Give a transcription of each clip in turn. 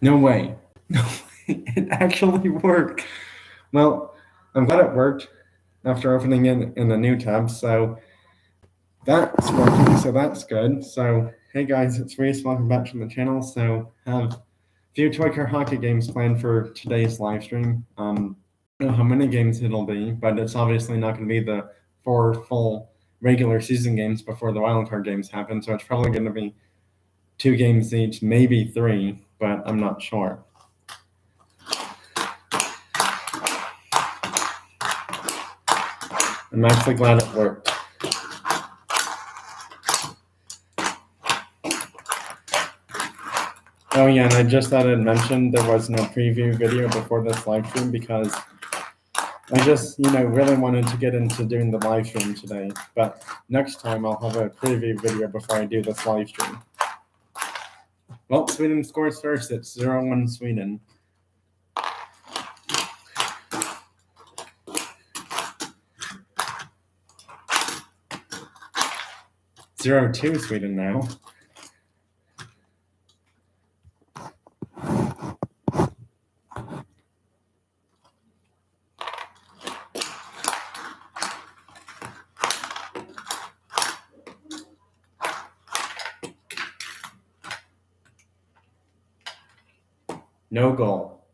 No way. No way. It actually worked. Well, I'm glad it worked after opening it in a new tab. So that's working. So that's good. So hey guys, it's Reese. Welcome back to the channel. So have a few Toy Car Hockey games planned for today's live stream. I don't know how many games it'll be, but it's obviously not going to be the 4 full regular season games before the wildcard games happen. So it's probably going to be 2 games each, maybe 3, but I'm not sure. I'm actually glad it worked. Oh yeah, and I just thought I'd mention there was no preview video before this live stream because I just, really wanted to get into doing the live stream today. But next time I'll have a preview video before I do this live stream. Well, Sweden scores first. It's 0-1 Sweden. 0-2 Sweden now. No goal.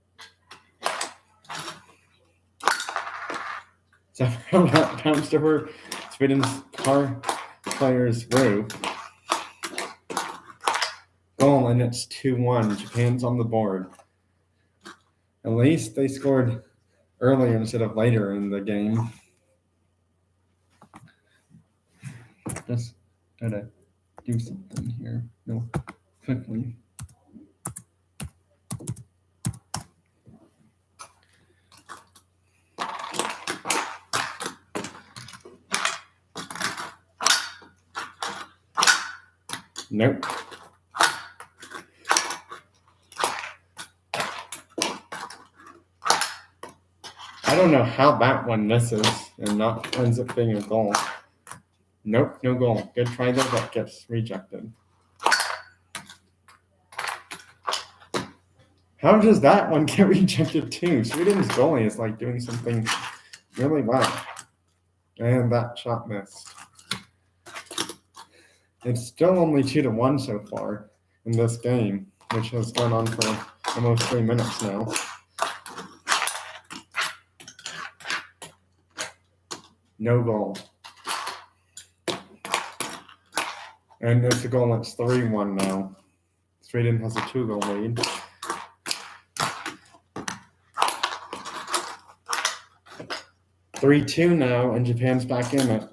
Somehow that bounced over Sweden's car player's roof. Goal, and it's 2-1. Japan's on the board. At least they scored earlier instead of later in the game. Just gotta do something here real quickly. Nope. I don't know how that one misses and not ends up being a goal. Nope, no goal. Good try there, that gets rejected. How does that one get rejected too? Sweden's goalie is like doing something really well. And that shot missed. It's still only 2-1 so far in this game, which has gone on for almost 3 minutes now. No goal. And it's a goal, it's 3-1 now. Sweden has a 2-goal lead. (3-2) now, and Japan's back in it.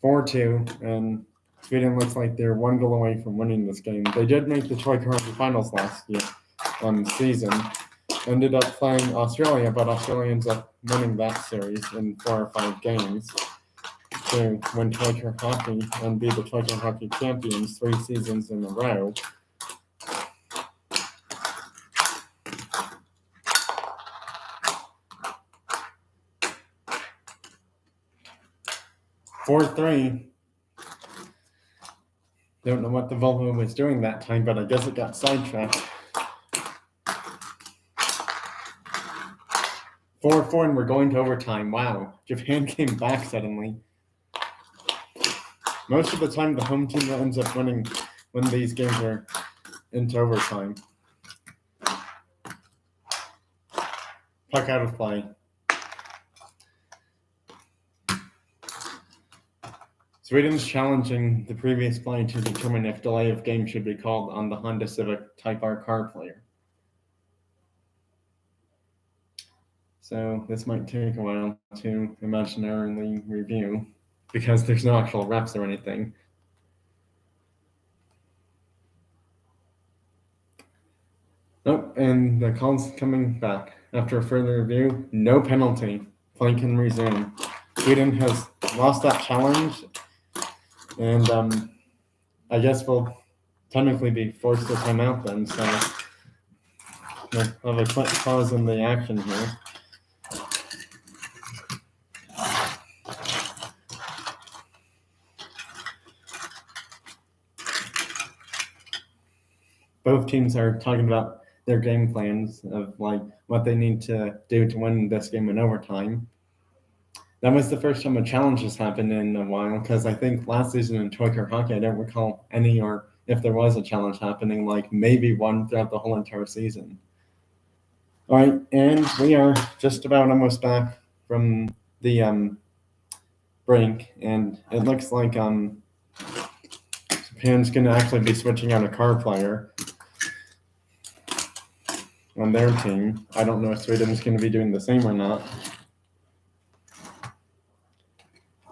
4-2, and Sweden looks like they're 1 goal away from winning this game. They did make the Troika Hockey Finals last year season. Ended up playing Australia, but Australia ends up winning that series in 4 or 5 games to win Troika Hockey and be the Troika Hockey champions 3 seasons in a row. (4-3). Don't know what the Volvo was doing that time, but I guess it got sidetracked. 4-4, and we're going to overtime. Wow, Japan came back suddenly. Most of the time, the home team ends up winning when these games are into overtime. Puck out of play. Sweden's challenging the previous play to determine if delay of game should be called on the Honda Civic Type R car player. So this might take a while to imaginarily review because there's no actual reps or anything. Oh, and the call's coming back. After a further review, no penalty. Play can resume. Sweden has lost that challenge, and I guess we'll technically be forced to time out then, so we'll have a quick pause in the action here. both teams are talking about their game plans of like what they need to do to win this game in overtime. That was the first time a challenge has happened in a while because I think last season in Troika Hockey, I don't recall any or if there was a challenge happening, like maybe one throughout the whole entire season. All right, and we are just about almost back from the break, and it looks like Japan's going to actually be switching out a card player on their team. I don't know if Sweden's going to be doing the same or not.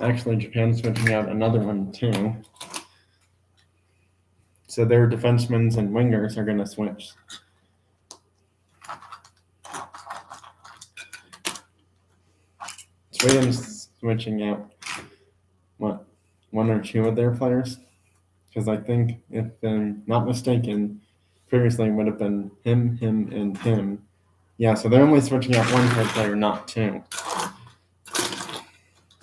Actually, Japan's switching out another one too. So their defensemen and wingers are going to switch. Sweden's switching out, what, one or two of their players? Because I think, if I'm not mistaken, previously it would have been him, and him. Yeah, so they're only switching out one card player, not two.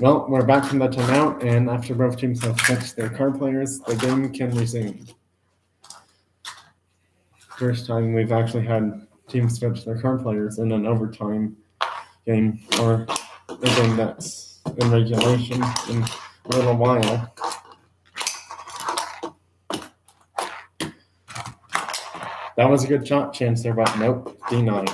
Well, we're back from the timeout, and after both teams have switched their card players, the game can resume. First time we've actually had teams switch their card players in an overtime game, or a game that's in regulation in a little while. That was a good shot chance there, but nope, denied.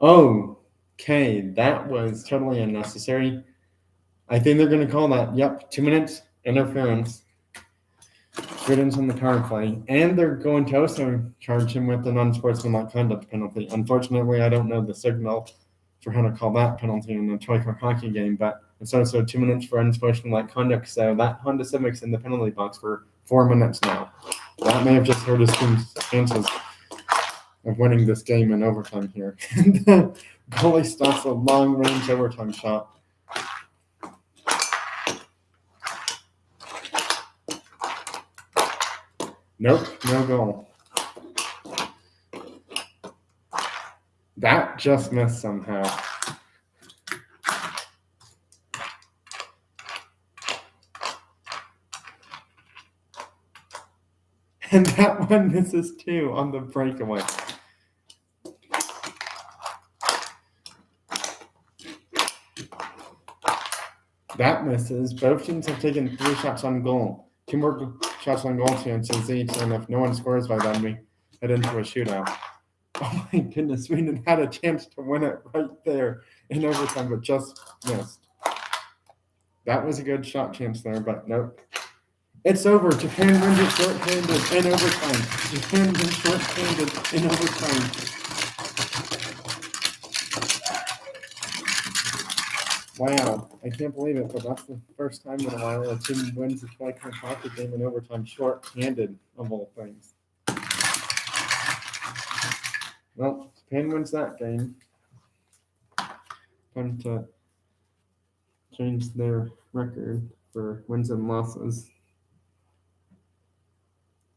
Okay, that was totally unnecessary. I think they're going to call that, 2 minutes interference. Sweden's on the power play, and they're going to also charge him with an unsportsmanlike conduct penalty. Unfortunately, I don't know the signal for how to call that penalty in a Troika hockey game, but it's also 2 minutes for unsportsmanlike conduct, so that Honda Civic's in the penalty box for 4 minutes now. That may have just hurt his team's chances of winning this game in overtime here. And the goalie stops a long-range overtime shot. Nope, no goal. That just missed somehow. And that one misses too on the breakaway. That misses. Both teams have taken 3 shots on goal. 2 more shots on goal chances each, and if no one scores by then, we head into a shootout. Oh my goodness, Sweden had a chance to win it right there in overtime, but just missed. That was a good shot chance there, but nope. It's over. Japan wins it short-handed in overtime. Japan wins short-handed in overtime. Wow, I can't believe it, but that's the first time in a while a team wins a Troika hockey game in overtime short-handed, of all things. Well, Japan wins that game. Time to change their record for wins and losses.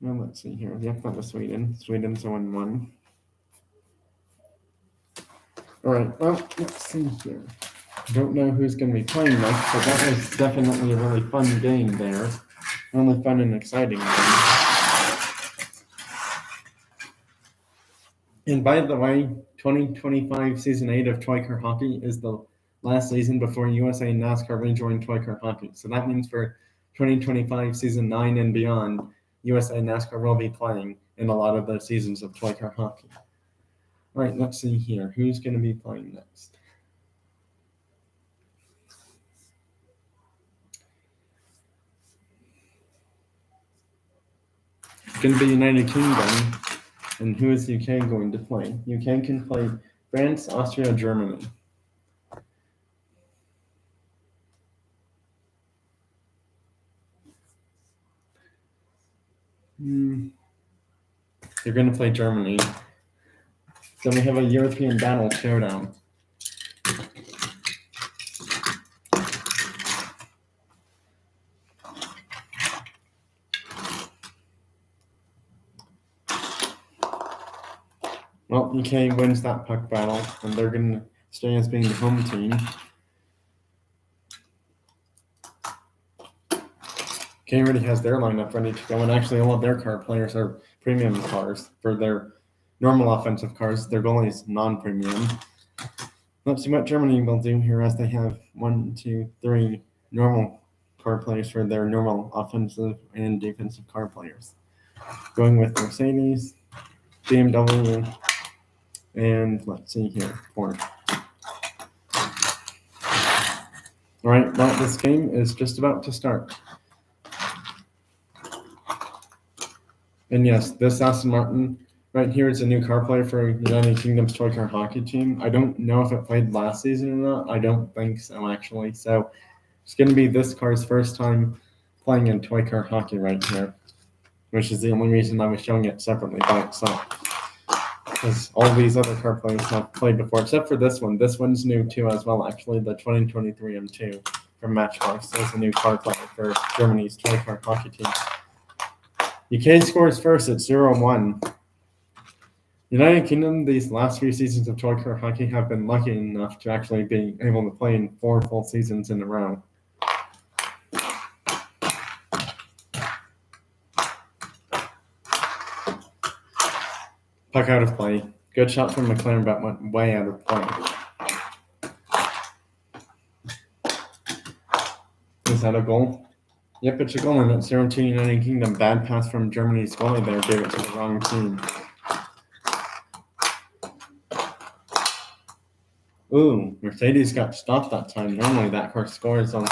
Well, let's see here. Yep, that was Sweden. Sweden's 0-1. All right, well, let's see here. Don't know who's going to be playing next, but that was definitely a really fun game there. Really fun and exciting game. And by the way, 2025 Season 8 of Troika Hockey is the last season before USA and NASCAR rejoin Troika Hockey. So that means for 2025 Season 9 and beyond, USA and NASCAR will be playing in a lot of the seasons of Troika Hockey. All right, let's see here. Who's going to be playing next? It's going to be United Kingdom. And who is UK going to play? UK can play France, Austria, Germany. They're going to play Germany. So we have a European battle showdown. Well, UK wins that puck battle, and they're going to stay as being the home team. K already has their lineup ready to go, and actually all of their card players are premium cards for their normal offensive cards. Their goalie is non-premium. Let's see what Germany will do here, as they have 1, 2, 3 normal card players for their normal offensive and defensive card players. Going with Mercedes, BMW, and let's see here, Ford. All right, well, this game is just about to start. And yes, this Aston Martin right here is a new car player for United Kingdom's toy car hockey team. I don't know if it played last season or not. I don't think so, actually. So it's going to be this car's first time playing in toy car hockey right here, which is the only reason I was showing it separately by itself. Because all these other car players have played before, except for this one. This one's new too as well, actually. The 2023 M2 from Matchbox is a new car player for Germany's toy car hockey team. UK scores first at 0-1. United Kingdom, these last few seasons of toy car hockey, have been lucky enough to actually be able to play in 4 full seasons in a row. Puck out of play. Good shot from McLaren, but went way out of play. Is that a goal? Yep, it's a goal, and it's 0-2 United Kingdom. Bad pass from Germany's goalie there, gave it to the wrong team. Ooh, Mercedes got stopped that time. Normally that car scores on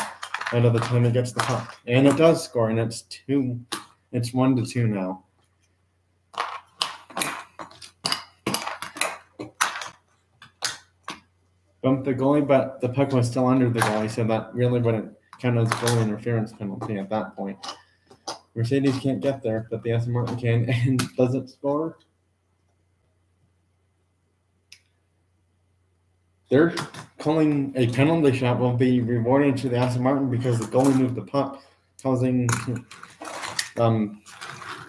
out of the time it gets the puck. And it does score, and it's 1-2 now. Bumped the goalie, but the puck was still under the goalie, so that really wouldn't count as goalie interference penalty at that point. Mercedes can't get there, but the Aston Martin can, and does it score? They're calling a penalty shot will be rewarded to the Aston Martin because the goalie moved the puck, causing a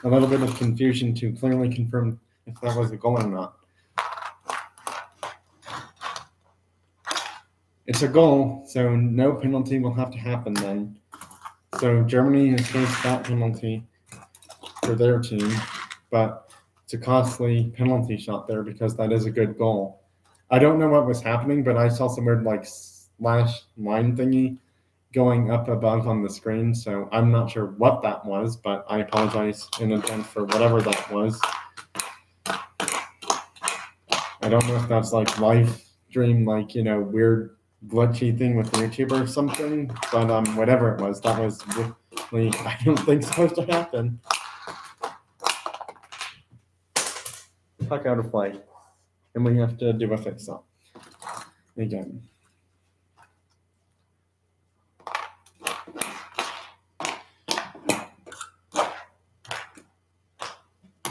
little bit of confusion to clearly confirm if that was a goal or not. It's a goal, so no penalty will have to happen then. So Germany has faced that penalty for their team, but it's a costly penalty shot there because that is a good goal. I don't know what was happening, but I saw some weird slash line thingy going up above on the screen, so I'm not sure what that was, but I apologize in advance for whatever that was. I don't know if that's like live stream, like, weird glitchy thing with YouTube or something, but whatever it was, that was really, I don't think supposed to happen. Puck out of play, and we have to do a fix-up again.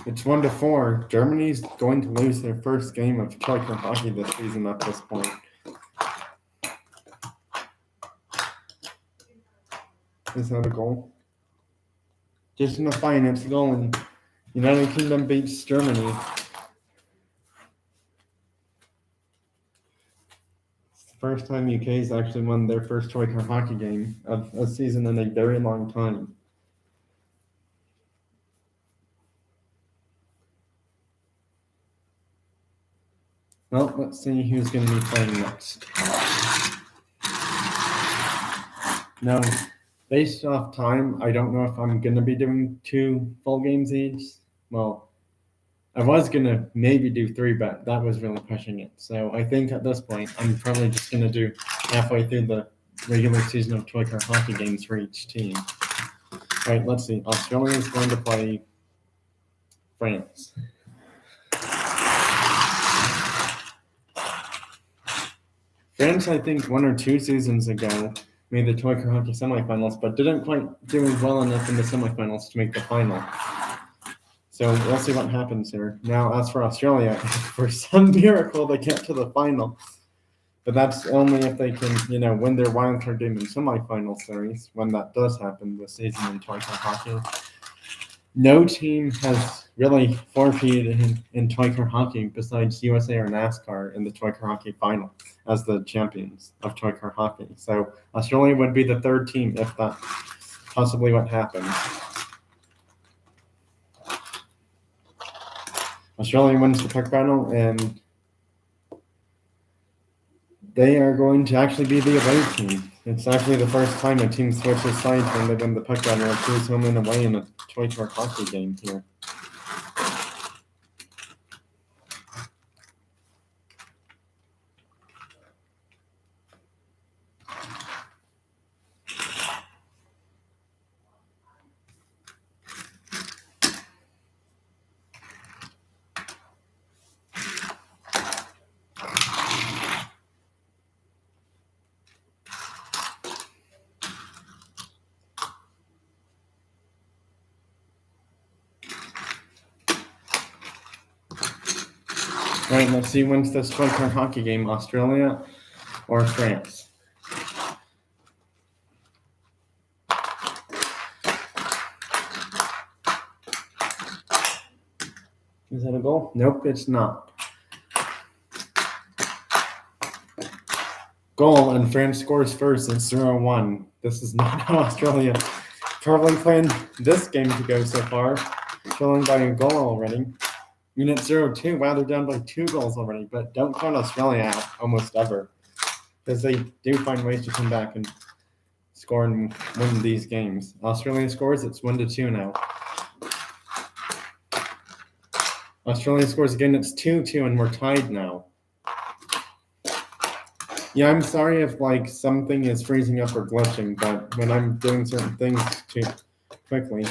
It's 1-4. Germany's going to lose their first game of toy car hockey this season at this point. Is that a goal? Just in the fine, it's a goal, and United Kingdom beats Germany. It's the first time UK's actually won their first toy car hockey game of a season in a very long time. Well, let's see who's going to be playing next. Now, based off time, I don't know if I'm going to be doing 2 full games each. Well, I was going to maybe do 3, but that was really pushing it. So I think at this point, I'm probably just going to do halfway through the regular season of toy car hockey games for each team. All right, let's see. Australia is going to play France. France, I think 1 or 2 seasons ago, made the toy car hockey semifinals, but didn't quite do well enough in the semifinals to make the final. So we'll see what happens here. Now, as for Australia, for some miracle, they get to the final. But that's only if they can, win their wildcard game in semifinal series, when that does happen this season in toy car hockey. No team has really forfeited in toy car hockey besides USA or NASCAR in the toy car hockey final as the champions of toy car hockey. So Australia would be the third team if that possibly what happened. Australia wins the puck battle, and they are going to actually be the away team. It's actually the first time a team switches sides when they win the puck battle or choose home and away in a toy car hockey game here. All right, let's see who wins this toy car hockey game, Australia or France. Is that a goal? Nope, it's not. Goal, and France scores first. It's 0-1. This is not how Australia probably planned this game to go so far. Trailing by a goal already. Unit 0-2. Wow, they're down by 2 goals already, but don't count Australia out almost ever, because they do find ways to come back and score and win these games. Australia scores, it's 1-2 now. Australia scores again, it's 2-2, and we're tied now. Yeah, I'm sorry if like something is freezing up or glitching, but when I'm doing certain things too quickly,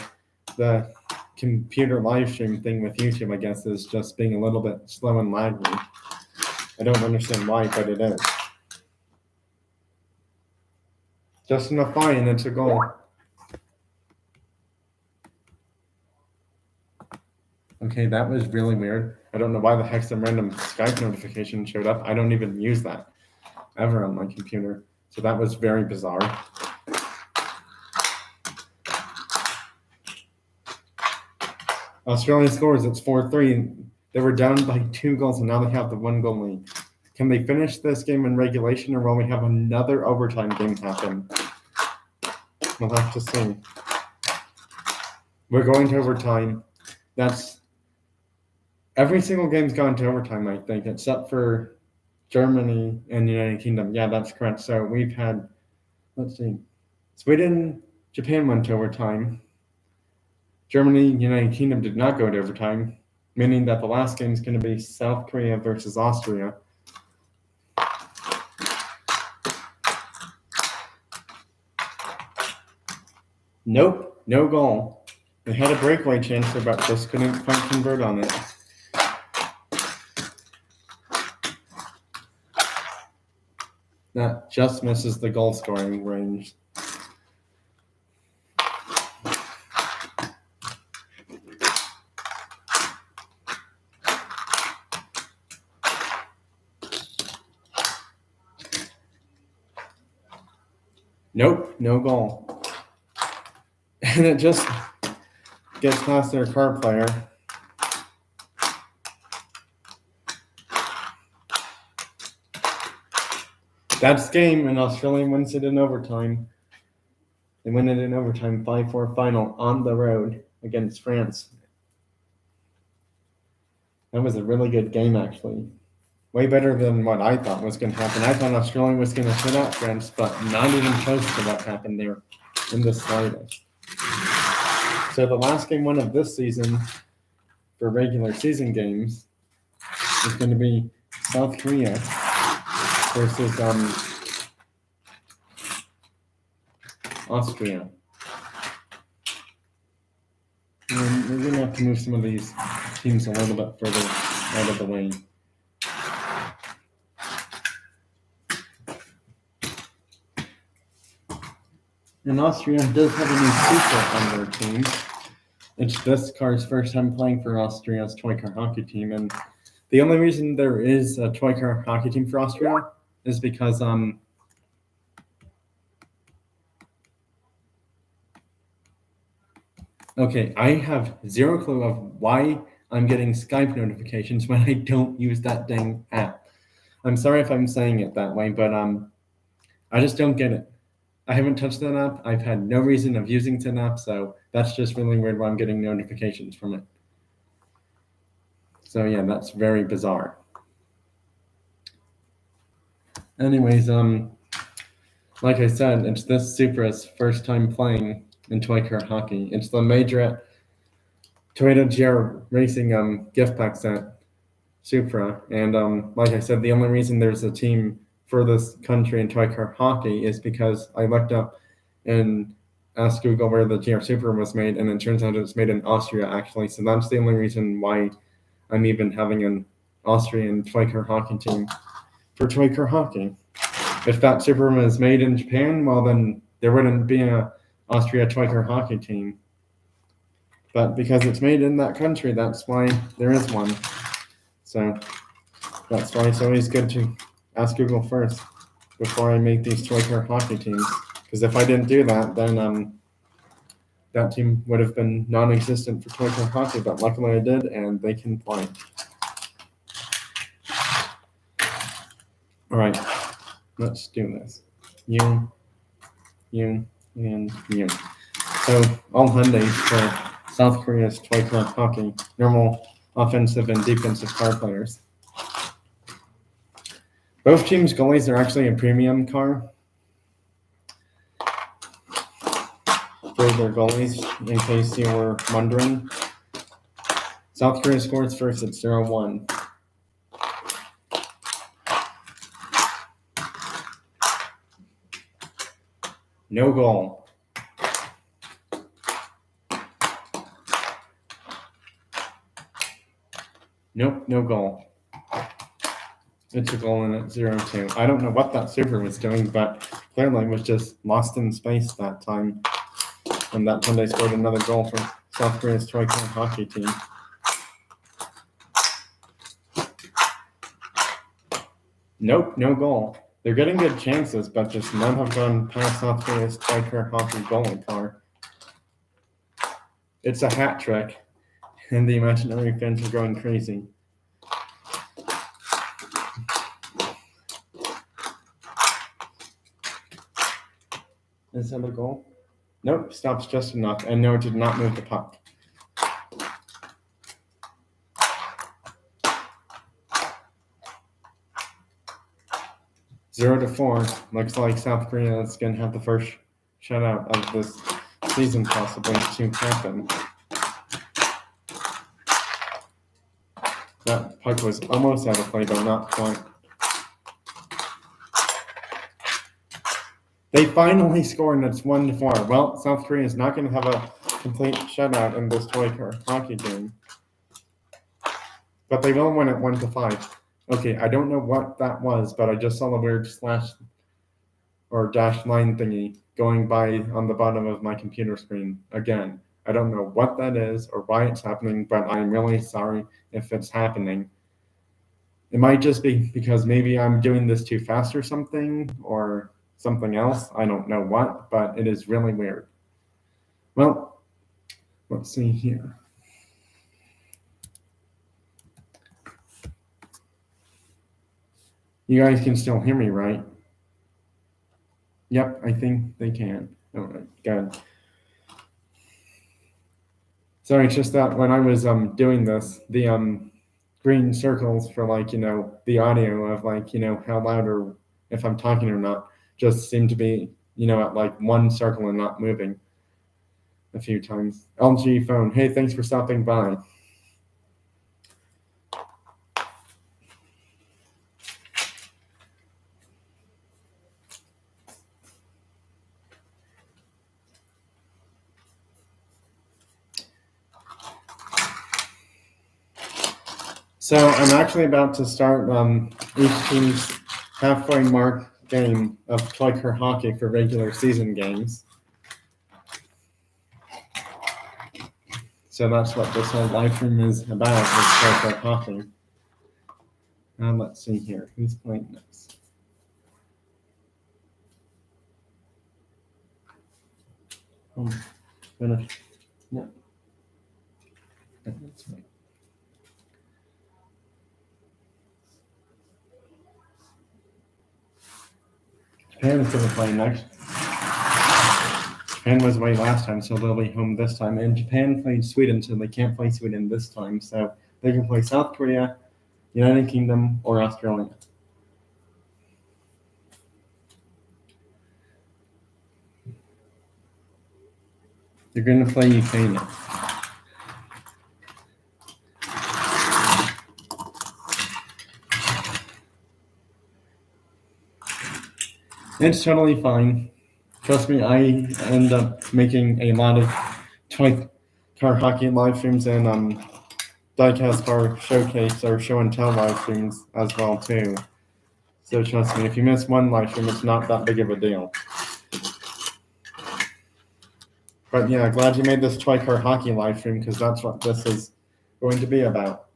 the computer live stream thing with YouTube, I guess, is just being a little bit slow and laggy. I don't understand why, but it is. Just enough fine, and it's a goal. Okay, that was really weird. I don't know why the heck some random Skype notification showed up. I don't even use that ever on my computer. So that was very bizarre. Australia scores, it's 4-3. They were down by 2 goals, and now they have the 1 goal lead. Can they finish this game in regulation, or will we have another overtime game happen? We'll have to see. We're going to overtime. That's every single game's gone to overtime, I think, except for Germany and the United Kingdom. Yeah, that's correct. So we've had, let's see, Sweden, Japan went to overtime. Germany, United Kingdom did not go to overtime, meaning that the last game is going to be South Korea versus Austria. Nope, no goal. They had a breakaway chance, but just couldn't quite convert on it. That just misses the goal scoring range. Nope, no goal. And it just gets past their card player. That's game, and Australia wins it in overtime. They win it in overtime, 5-4 final on the road against France. That was a really good game, actually. Way better than what I thought was going to happen. I thought Australia was going to shut out France, but not even close to what happened there in the slightest. So the last game one of this season for regular season games is going to be South Korea versus Austria. And we're going to have to move some of these teams a little bit further out of the way. And Austria does have a new secret on their team. It's this car's first time playing for Austria's toy car hockey team, and the only reason there is a toy car hockey team for Austria is because Okay, I have zero clue of why I'm getting Skype notifications when I don't use that dang app. I'm sorry if I'm saying it that way, but I just don't get it. I haven't touched that app. I've had no reason of using that app, so that's just really weird why I'm getting notifications from it. So yeah, that's very bizarre. Anyways, like I said, it's this Supra's first time playing in Toy Car Hockey. It's the Majorette Toyota GR Racing gift pack set Supra, and like I said, the only reason there's a team for this country in Toy Car Hockey is because I looked up and asked Google where the GR Supra was made, and it turns out it's made in Austria actually. So that's the only reason why I'm even having an Austrian Toy Car Hockey team for Toy Car Hockey. If that Supra was made in Japan, well then there wouldn't be a Austria Toy Car Hockey team. But because it's made in that country, that's why there is one. So that's why it's always good to ask Google first before I make these Toy Car Hockey teams. Because if I didn't do that, then that team would have been non-existent for Toy Car Hockey. But luckily I did, and they can play. All right, let's do this. You, and you. So all Hyundai for South Korea's Toy Car Hockey, normal offensive and defensive car players. Both teams' goalies are actually a premium car for their goalies, in case you were wondering. South Korea scores first at 0-1. No goal. Nope, no goal. It's a goal in at 0-2. I don't know what that Super was doing, but clearly was just lost in space that time. And that Hyundai scored another goal for South Korea's Toy Car Hockey team. Nope, no goal. They're getting good chances, but just none have gone past South Korea's Toy Car Hockey goalie car. It's a hat trick, and the imaginary fans are going crazy. Is that a goal? Nope, stops just enough, and no, it did not move the puck. Zero to 4. Looks like South Korea is going to have the first shutout of this season, possibly, to happen. That puck was almost out of play, but not quite. They finally scored, and it's 1-4. Well, South Korea is not going to have a complete shutout in this Toy Car Hockey game. But they will win it 1-5. Okay, I don't know what that was, but I just saw the weird slash or dash line thingy going by on the bottom of my computer screen. Again, I don't know what that is or why it's happening, but I'm really sorry if it's happening. It might just be because maybe I'm doing this too fast or something, or something else. I don't know what, but it is really weird. Well, let's see here. You guys can still hear me, right? Yep, I think they can. All right, good. Sorry, it's just that when I was doing this, the green circles for the audio of how loud or if I'm talking or not just seem to be at one circle and not moving a few times. LG phone, hey, thanks for stopping by. So I'm actually about to start each team's halfway mark game of Toy Car Hockey for regular season games. So that's what this whole live stream is about, is Toy Car Hockey. Let's see here, who's playing next? Finish. Yeah. That's right. Japan's going to play next. Japan was away last time, so they'll be home this time. And Japan played Sweden, so they can't play Sweden this time. So they can play South Korea, United Kingdom, or Australia. They're going to play UK next. It's totally fine. Trust me, I end up making a lot of toy car hockey live streams and diecast car showcase or show and tell live streams as well too. So trust me, if you miss one live stream, it's not that big of a deal. But yeah, glad you made this toy car hockey live stream because that's what this is going to be about.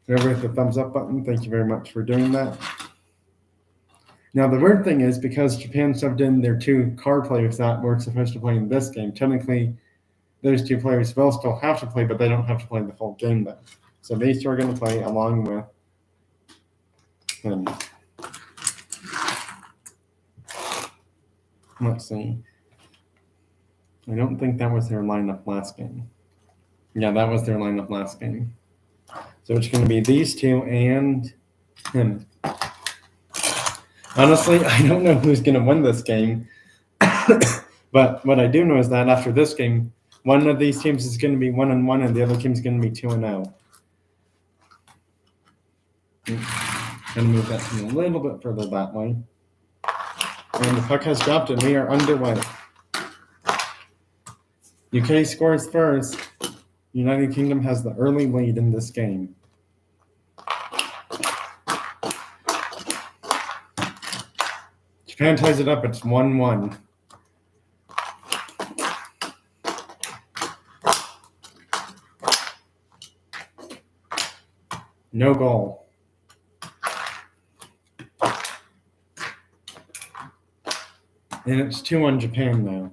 Whoever hit the thumbs up button, thank you very much for doing that. Now, the weird thing is because Japan shoved in their two car players that were supposed to play in this game, technically those two players will still have to play, but they don't have to play the full game then. So these two are going to play along with him. Let's see. I don't think that was their lineup last game. Yeah, that was their lineup last game. So it's going to be these two and him. Honestly, I don't know who's going to win this game. But what I do know is that after this game, one of these teams is going to be 1-1 and the other team is going to be 2-0. Going to move that team a little bit further that way. And the puck has dropped and we are underway. UK scores first. United Kingdom has the early lead in this game. Japan ties it up. It's 1-1. No goal. And it's 2-1 Japan now.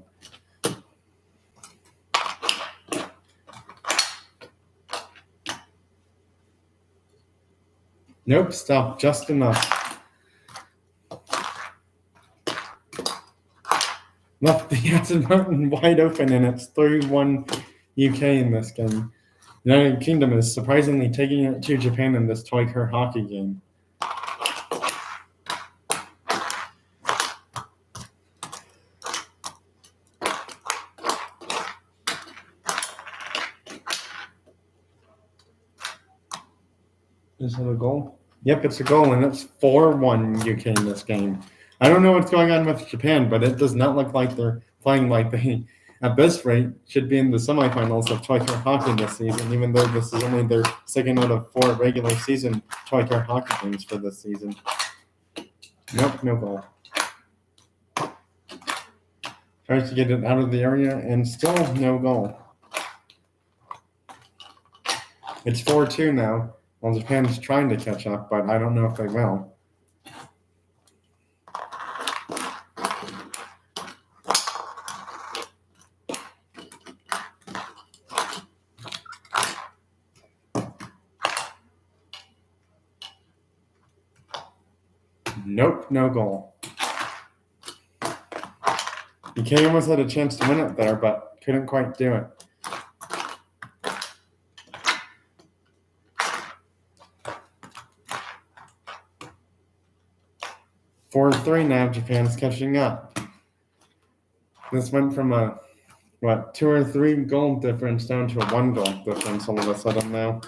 Nope, stop just enough. Left the Aston Martin wide open, and it's 3-1 UK in this game. United Kingdom is surprisingly taking it to Japan in this toy car hockey game. Is it a goal? Yep, it's a goal, and it's 4-1 UK in this game. I don't know what's going on with Japan, but it does not look like they're playing like they, at this rate, should be in the semifinals of toy car hockey this season, even though this is only their second out of 4 regular season toy car hockey games for this season. Nope, no goal. Tries to get it out of the area, and still no goal. It's 4-2 now. Well, Japan's trying to catch up, but I don't know if they will. Nope, no goal. UK almost had a chance to win it there, but couldn't quite do it. Four 3 now, Japan's catching up. This went from a, 2 or 3 goal difference down to a 1 goal difference all of a sudden now.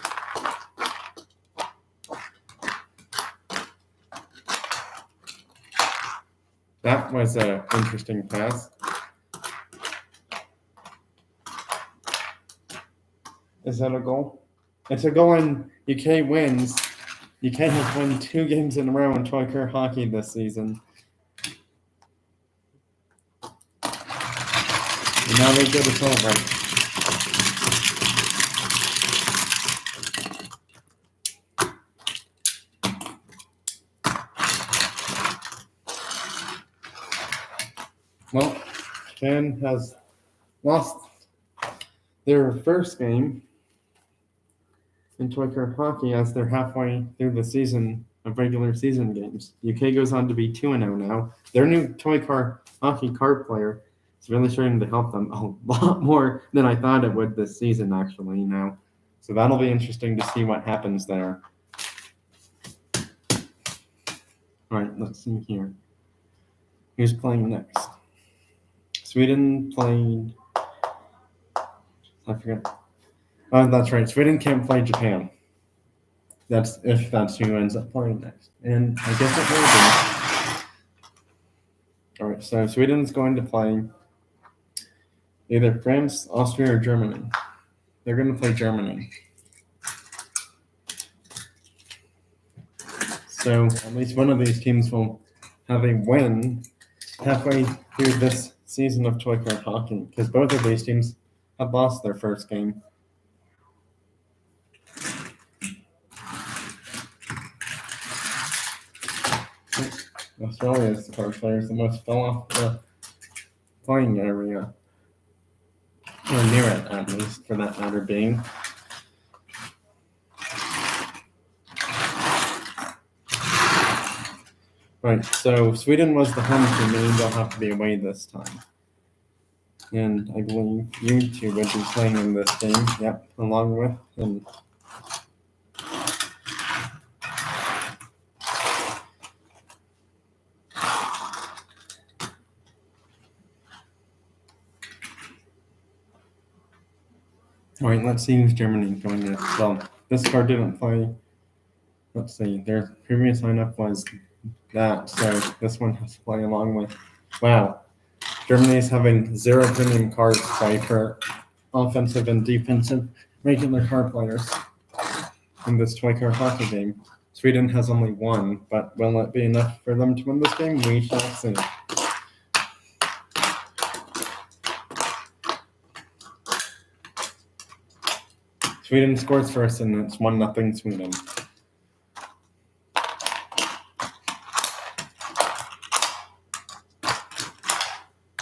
That was an interesting pass. Is that a goal? It's a goal and UK wins. UK has won 2 games in a row in toy car hockey this season. And now they go to celebrate. Well, Japan has lost their first game in Toy Card Hockey as they're halfway through the season of regular season games. UK goes on to be 2-0 now. Their new Toy Card Hockey card player is really starting to help them a lot more than I thought it would this season, actually, now. So that'll be interesting to see what happens there. All right, let's see here. Who's playing next? Sweden played. I forget. Oh, that's right. Sweden can't play Japan. That's if that's who ends up playing next. And I guess it will be. All right, so Sweden's going to play either France, Austria, or Germany. They're going to play Germany. So at least one of these teams will have a win halfway through this season of Toy Card Hockey, because both of these teams have lost their first game. Australia's card players the most fell off the playing area. Or near it, at least, for that matter being. Right, so Sweden was the home team, meaning they'll have to be away this time. And I believe you two would be playing in this game, yep, along with him. All right, let's see who's Germany going next. Well, this card didn't play. Let's see, their previous lineup was that, so this one has to play along with. Wow, Germany is having 0 premium cards play for offensive and defensive regular card players in this Toy Card Hockey game. Sweden has only 1, but will it be enough for them to win this game? We shall see. Sweden scores first, and it's 1-0 Sweden.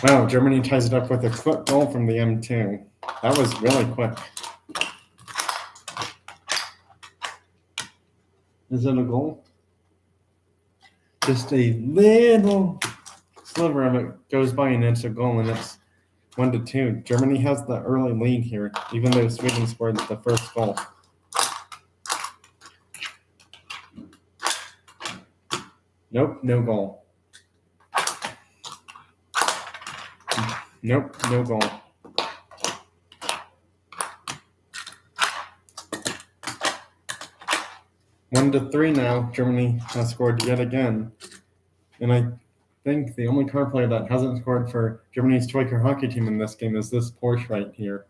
Wow, Germany ties it up with a quick goal from the M2. That was really quick. Is it a goal? Just a little sliver of it goes by and it's a goal, and it's 1-2. Germany has the early lead here, even though Sweden scored the first goal. Nope, no goal. Nope, no goal. One to 3 now. Germany has scored yet again. And I think the only card player that hasn't scored for Germany's Toy Card Hockey team in this game is this Porsche right here.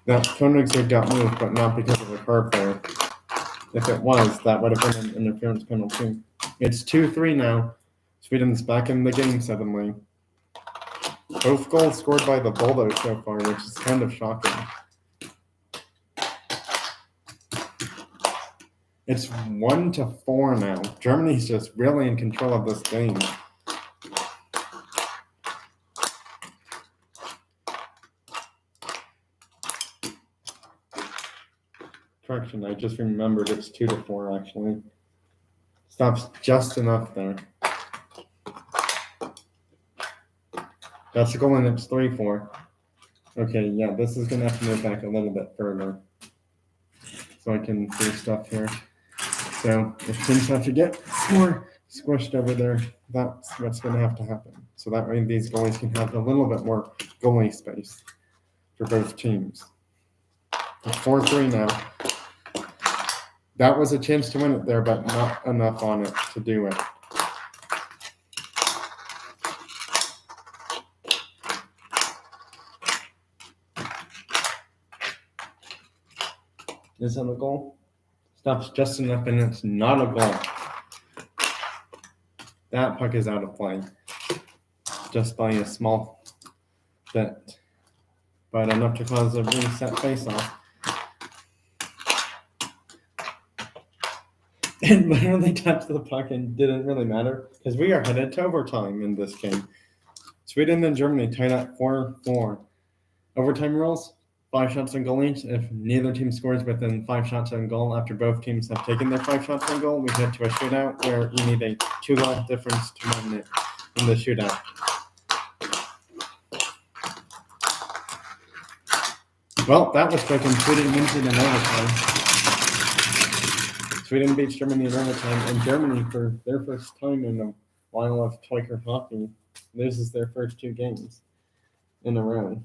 That Koenigsegg got moved, but not because of a card player. If it was, that would have been an interference penalty. It's 2-3 now. Sweden's back in the game suddenly. Both goals scored by the Bulldogs so far, which is kind of shocking. It's 1-4 now. Germany's just really in control of this game. Correction, I just remembered it's 2-4 actually. Stops just enough there. That's a goal and it's 3-4. Okay, yeah, this is gonna have to move back a little bit further so I can do stuff here. So if teams have to get more squished over there, that's what's gonna have to happen. So that way these goalies can have a little bit more goalie space for both teams. It's 4-3 now. That was a chance to win it there, but not enough on it to do it. Is that a goal? Stops just enough and it's not a goal. That puck is out of play. Just by a small bit. But enough to cause a reset face-off. It literally touched the puck and didn't really matter because we are headed to overtime in this game. Sweden and Germany tied at 4-4. Overtime rules, 5 shots on goal each. If neither team scores within 5 shots on goal after both teams have taken their 5 shots on goal, we head to a shootout where you need a 2-goal difference to win it in the shootout. Well, that was quick, and Sweden wins it in overtime. Sweden beats Germany in overtime, and Germany, for their first time in a while of Teucher hockey, loses their first 2 games in a row,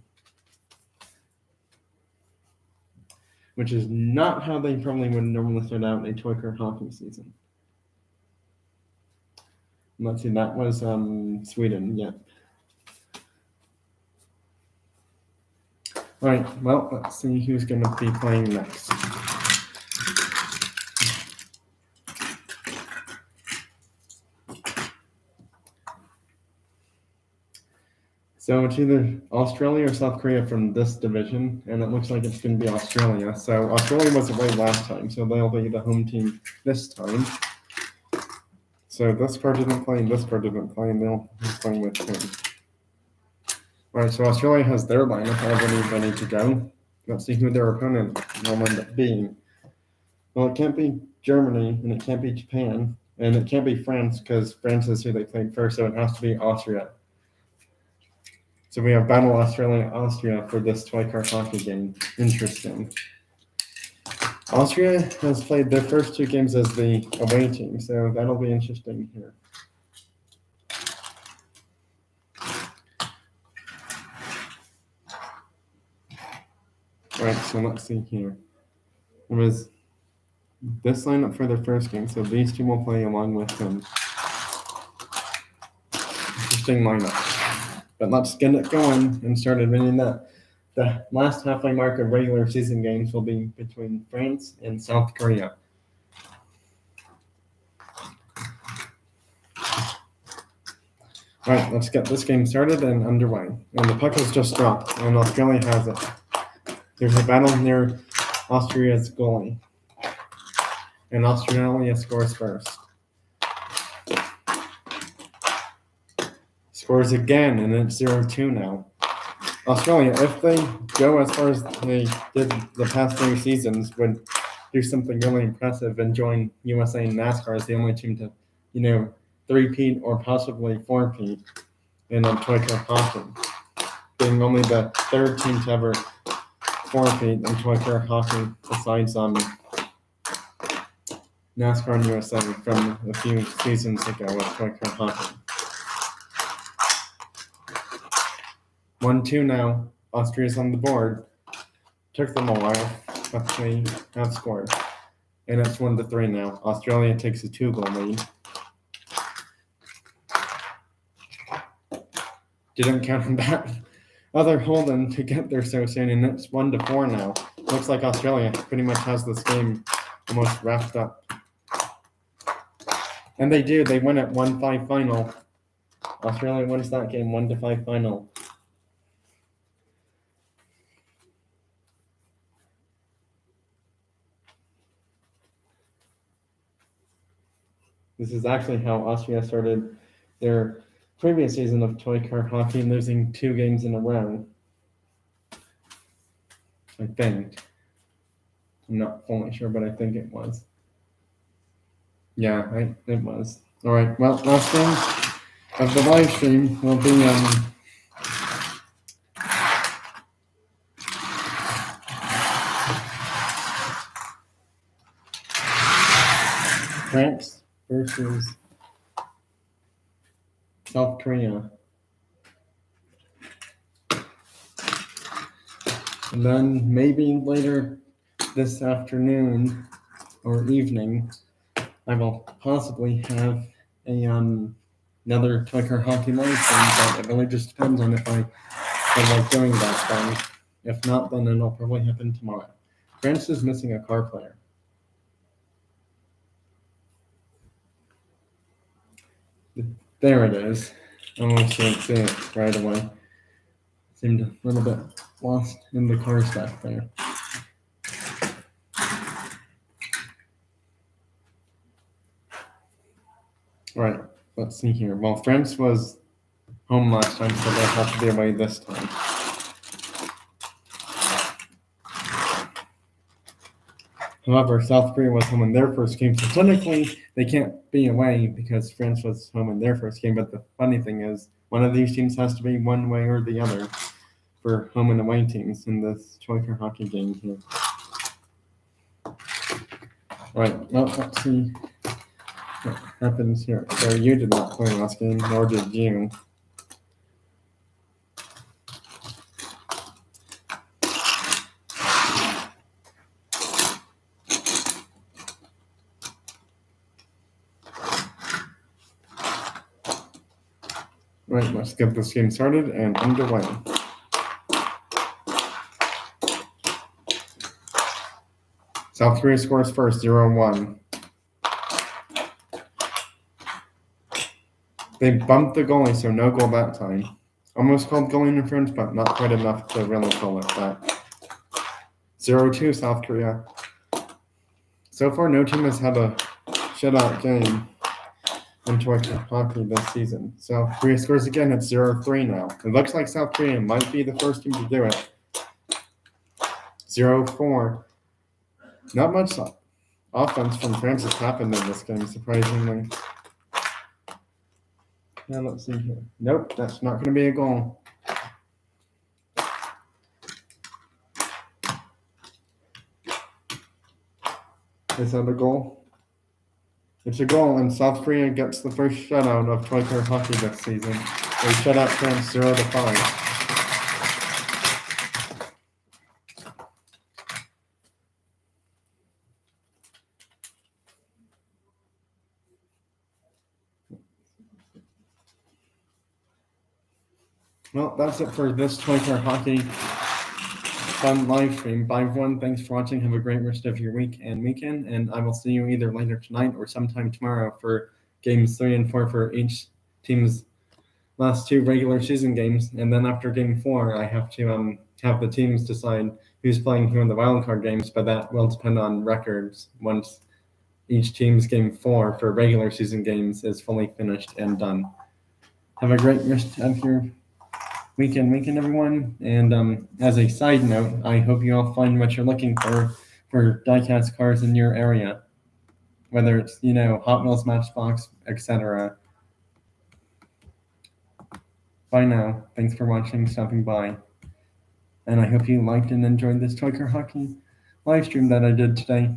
which is not how they probably would normally start out a Teucher hockey season. Let's see, that was Sweden, yeah. All right, well, let's see who's going to be playing next. So it's either Australia or South Korea from this division, and it looks like it's going to be Australia. So Australia was away last time, so they'll be the home team this time. So this card didn't play, and this card didn't play, and they'll be playing with him. All right, so Australia has their lineup already ready to go. Let's see who their opponent will end up being. Well, it can't be Germany, and it can't be Japan, and it can't be France, because France is who they played first, so it has to be Austria. So we have Battle Australia-Austria for this Teucher hockey game. Interesting. Austria has played their first 2 games as the away team, so that'll be interesting here. All right, so let's see here. It was this lineup for their first game, so these 2 will play along with them. Interesting lineup. But let's get it going and start admitting that the last halfway mark of regular season games will be between France and South Korea. All right, let's get this game started and underway. And the puck has just dropped, and Australia has it. There's a battle near Austria's goalie, and Australia scores first. Scores again, and it's 0-2 now. Australia, if they go as far as they did the past 3 seasons, would do something really impressive and join USA and NASCAR as the only team to, 3-peat or possibly 4-peat in a Teucher hockey, being only the 3rd team to ever 4-peat in Teucher hockey besides NASCAR and USA from a few seasons ago with Teucher hockey. 1-2 now. Austria's on the board. Took them a while, but they have scored. And it's 1-3 now. Australia takes a 2-goal lead. Didn't count on that other Holden to get there so soon, and it's 1-4 now. Looks like Australia pretty much has this game almost wrapped up. And they do. They win at 1-5 final. Australia wins that game 1-5 final. This is actually how Austria started their previous season of Teucher hockey, losing 2 games in a row. I think. I'm not fully sure, but I think it was. Yeah, it was. All right, well, last game of the live stream will be France versus South Korea. And then maybe later this afternoon or evening, I will possibly have a another Teucher hockey live stream, but it really just depends on if I feel like doing that then. If not, then it'll probably happen tomorrow. France is missing a car player. There it is. I almost can't see it right away. Seemed a little bit lost in the car stack there. All right, let's see here. Well, France was home last time, so they'll have to be away this time. However, South Korea was home in their first game, so technically they can't be away because France was home in their first game. But the funny thing is, one of these teams has to be one way or the other for home and away teams in this Troika hockey game here. Right, well, let's see what happens here. So you did not play last game, nor did you. Right, let's get this game started and underway. South Korea scores first, 0-1. They bumped the goalie, so no goal that time. Almost called goalie interference, but not quite enough to really call it that. 0-2 South Korea. So far, no team has had a shutout game in Troika hockey this season. South Korea scores again at 0-3 now. It looks like South Korea might be the first team to do it. 0-4. Not much offense from France has happened in this game, surprisingly. Now let's see here. Nope, that's not going to be a goal. Is that a goal? It's a goal, and South Korea gets the first shutout of Troika hockey this season. They shut out France 0-5. Well, that's it for this Troika hockey fun live stream. Bye everyone, thanks for watching. Have a great rest of your week and weekend, and I will see you either later tonight or sometime tomorrow for games 3 and 4 for each team's last 2 regular season games. And then after game 4, I have to have the teams decide who's playing who in the wildcard games, but that will depend on records once each team's game 4 for regular season games is fully finished and done. Have a great rest of your weekend, everyone. And as a side note, I hope you all find what you're looking for diecast cars in your area, whether it's Hot Wheels, Matchbox, etc. Bye now. Thanks for watching, stopping by, and I hope you liked and enjoyed this Troika hockey live stream that I did today.